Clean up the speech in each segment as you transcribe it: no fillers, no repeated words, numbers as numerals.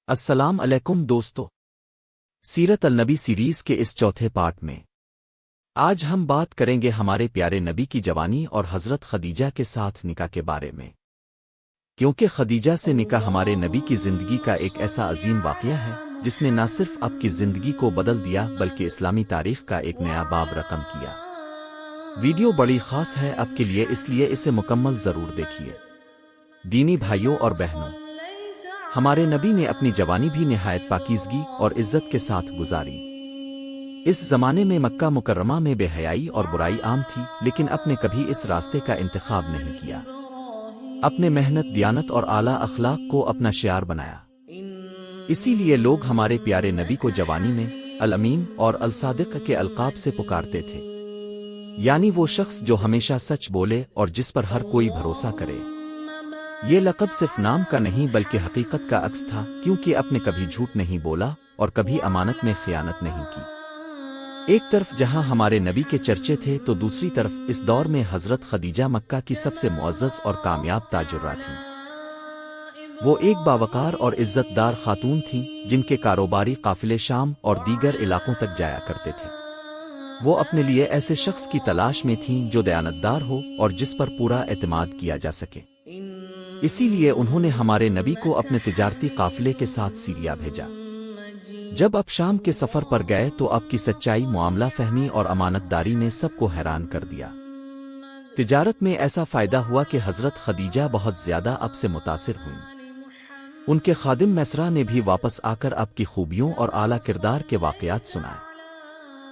السلام علیکم دوستو، سیرت النبی سیریز کے اس چوتھے پارٹ میں آج ہم بات کریں گے ہمارے پیارے نبی کی جوانی اور حضرت خدیجہ کے ساتھ نکاح کے بارے میں، کیونکہ خدیجہ سے نکاح ہمارے نبی کی زندگی کا ایک ایسا عظیم واقعہ ہے جس نے نہ صرف اب کی زندگی کو بدل دیا بلکہ اسلامی تاریخ کا ایک نیا باب رقم کیا۔ ویڈیو بڑی خاص ہے اب کے لیے، اس لیے اسے مکمل ضرور دیکھیے۔ دینی بھائیوں اور بہنوں، ہمارے نبی نے اپنی جوانی بھی نہایت پاکیزگی اور عزت کے ساتھ گزاری۔ اس زمانے میں مکہ مکرمہ میں بے حیائی اور برائی عام تھی، لیکن آپ نے کبھی اس راستے کا انتخاب نہیں کیا۔ اپنے محنت، دیانت اور اعلیٰ اخلاق کو اپنا شعار بنایا۔ اسی لیے لوگ ہمارے پیارے نبی کو جوانی میں الامین اور الصادق کے القاب سے پکارتے تھے، یعنی وہ شخص جو ہمیشہ سچ بولے اور جس پر ہر کوئی بھروسہ کرے۔ یہ لقب صرف نام کا نہیں بلکہ حقیقت کا عکس تھا، کیونکہ آپ نے کبھی جھوٹ نہیں بولا اور کبھی امانت میں خیانت نہیں کی۔ ایک طرف جہاں ہمارے نبی کے چرچے تھے تو دوسری طرف اس دور میں حضرت خدیجہ مکہ کی سب سے معزز اور کامیاب تاجرہ تھیں۔ وہ ایک باوقار اور عزت دار خاتون تھیں جن کے کاروباری قافلے شام اور دیگر علاقوں تک جایا کرتے تھے۔ وہ اپنے لیے ایسے شخص کی تلاش میں تھیں جو دیانتدار ہو اور جس پر پورا اعتماد کیا جا سکے۔ اسی لیے انہوں نے ہمارے نبی کو اپنے تجارتی قافلے کے ساتھ سیریا بھیجا۔ جب آپ شام کے سفر پر گئے تو آپ کی سچائی، معاملہ فہمی اور امانت داری نے سب کو حیران کر دیا۔ تجارت میں ایسا فائدہ ہوا کہ حضرت خدیجہ بہت زیادہ آپ سے متاثر ہوئیں۔ ان کے خادم میسرہ نے بھی واپس آ کر آپ کی خوبیوں اور اعلیٰ کردار کے واقعات سنائے۔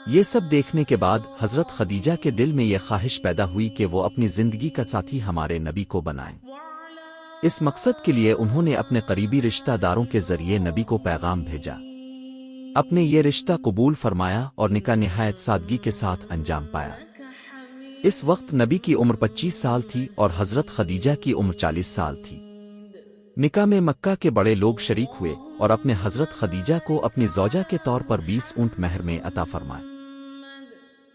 یہ سب دیکھنے کے بعد حضرت خدیجہ کے دل میں یہ خواہش پیدا ہوئی کہ وہ اپنی زندگی کا ساتھی ہمارے نبی کو بنائیں۔ اس مقصد کے لیے انہوں نے اپنے قریبی رشتہ داروں کے ذریعے نبی کو پیغام بھیجا۔ اپنے یہ رشتہ قبول فرمایا اور نکاح نہایت سادگی کے ساتھ انجام پایا۔ اس وقت نبی کی عمر 25 سال تھی اور حضرت خدیجہ کی عمر 40 سال تھی۔ نکاح میں مکہ کے بڑے لوگ شریک ہوئے اور اپنے حضرت خدیجہ کو اپنی زوجہ کے طور پر 20 اونٹ مہر میں عطا فرمائے۔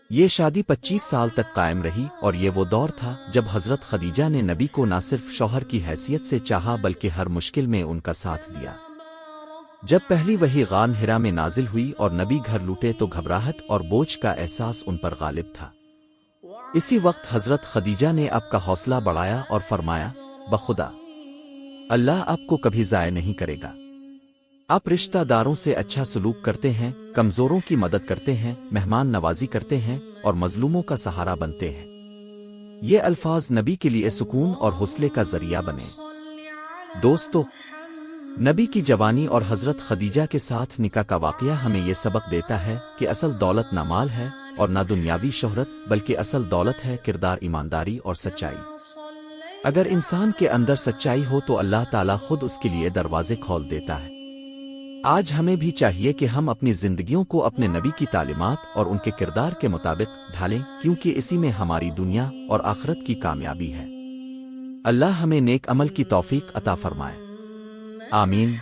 یہ شادی 25 سال تک قائم رہی اور یہ وہ دور تھا جب حضرت خدیجہ نے نبی کو نہ صرف شوہر کی حیثیت سے چاہا بلکہ ہر مشکل میں ان کا ساتھ دیا۔ جب پہلی وحی غار حرا میں نازل ہوئی اور نبی گھر لوٹے تو گھبراہٹ اور بوجھ کا احساس ان پر غالب تھا۔ اسی وقت حضرت خدیجہ نے آپ کا حوصلہ بڑھایا اور فرمایا، بخدا اللہ آپ کو کبھی ضائع نہیں کرے گا۔ آپ رشتہ داروں سے اچھا سلوک کرتے ہیں، کمزوروں کی مدد کرتے ہیں، مہمان نوازی کرتے ہیں اور مظلوموں کا سہارا بنتے ہیں۔ یہ الفاظ نبی کے لیے سکون اور حوصلے کا ذریعہ بنے۔ دوستو، نبی کی جوانی اور حضرت خدیجہ کے ساتھ نکاح کا واقعہ ہمیں یہ سبق دیتا ہے کہ اصل دولت نہ مال ہے اور نہ دنیاوی شہرت، بلکہ اصل دولت ہے کردار، ایمانداری اور سچائی۔ اگر انسان کے اندر سچائی ہو تو اللہ تعالیٰ خود اس کے لیے دروازے کھول دیتا ہے۔ آج ہمیں بھی چاہیے کہ ہم اپنی زندگیوں کو اپنے نبی کی تعلیمات اور ان کے کردار کے مطابق ڈھالیں، کیونکہ اسی میں ہماری دنیا اور آخرت کی کامیابی ہے۔ اللہ ہمیں نیک عمل کی توفیق عطا فرمائے، آمین۔